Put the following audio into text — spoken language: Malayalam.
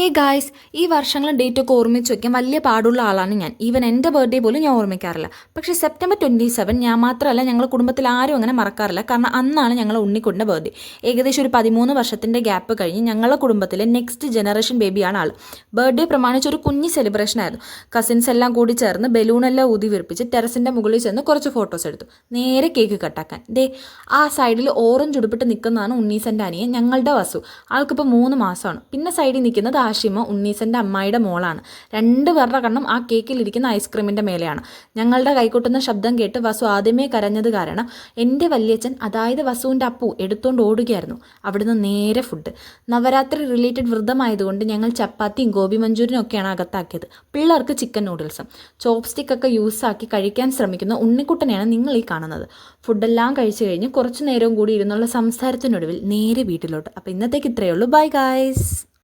ഹേ ഗായ്സ്, ഈ വർഷങ്ങളും ഡേറ്റൊക്കെ ഓർമ്മിച്ച് വയ്ക്കാൻ വലിയ പാടുള്ള ആളാണ് ഞാൻ. ഈവൻ എൻ്റെ ബർത്ത്ഡേ പോലും ഞാൻ ഓർമ്മിക്കാറില്ല. പക്ഷേ സെപ്റ്റംബർ 27 ഞാൻ മാത്രമല്ല, ഞങ്ങളുടെ കുടുംബത്തിൽ ആരും അങ്ങനെ മറക്കാറില്ല. കാരണം അന്നാണ് ഞങ്ങളുടെ ഉണ്ണിക്കുട്ടിൻ്റെ ബർത്ത്ഡേ. ഏകദേശം ഒരു 13 വർഷത്തിൻ്റെ ഗ്യാപ്പ് കഴിഞ്ഞ് ഞങ്ങളുടെ കുടുംബത്തിലെ നെക്സ്റ്റ് ജനറേഷൻ ബേബിയാണ് ആൾ. ബർത്ത്ഡേ പ്രമാണിച്ച് ഒരു കുഞ്ഞ് സെലിബ്രേഷൻ ആയിരുന്നു. കസിൻസ് എല്ലാം കൂടി ചേർന്ന് ബലൂണെല്ലാം ഊതി വിറിപ്പിച്ച് ടെറസിൻ്റെ മുകളിൽ ചെന്ന് കുറച്ച് ഫോട്ടോസ് എടുത്തു. നേരെ കേക്ക് കട്ടാക്കാൻ. ആ സൈഡിൽ ഓറഞ്ച് ഉടുപ്പിട്ട് നിൽക്കുന്നതാണ് ഉണ്ണീസൻ്റെ അനിയൻ, ഞങ്ങളുടെ വസു. ആൾക്കിപ്പോൾ 3 മാസമാണ്. പിന്നെ സൈഡിൽ നിൽക്കുന്നത് ആഷിമ, ഉണ്ണീസൻ്റെ അമ്മായിയുടെ മോളാണ്. രണ്ടുപേരുടെ കണ്ണും ആ കേക്കിലിരിക്കുന്ന ഐസ്ക്രീമിൻ്റെ മേലെയാണ്. ഞങ്ങളുടെ കൈകൊട്ടുന്ന ശബ്ദം കേട്ട് വസു ആദ്യമേ കരഞ്ഞത് കാരണം എൻ്റെ വല്യച്ഛൻ, അതായത് വസുവിൻ്റെ അപ്പു, എടുത്തുകൊണ്ട് ഓടുകയായിരുന്നു. അവിടുന്ന് നേരെ ഫുഡ്. നവരാത്രി റിലേറ്റഡ് വ്രതമായതുകൊണ്ട് ഞങ്ങൾ ചപ്പാത്തിയും ഗോബി മഞ്ചൂരിനും ഒക്കെയാണ് അകത്താക്കിയത്. പിള്ളേർക്ക് ചിക്കൻ നൂഡിൽസും. ചോപ്സ്റ്റിക്കൊക്കെ യൂസാക്കി കഴിക്കാൻ ശ്രമിക്കുന്ന ഉണ്ണിക്കുട്ടനെയാണ് നിങ്ങൾ ഈ കാണുന്നത്. ഫുഡെല്ലാം കഴിച്ചു കഴിഞ്ഞ് കുറച്ച് നേരവും കൂടി ഇരുന്നുള്ള സംസാരത്തിനൊടുവിൽ നേരെ വീട്ടിലോട്ട്. അപ്പോൾ ഇന്നത്തേക്ക് ഇത്രയേ ഉള്ളൂ. Bye guys.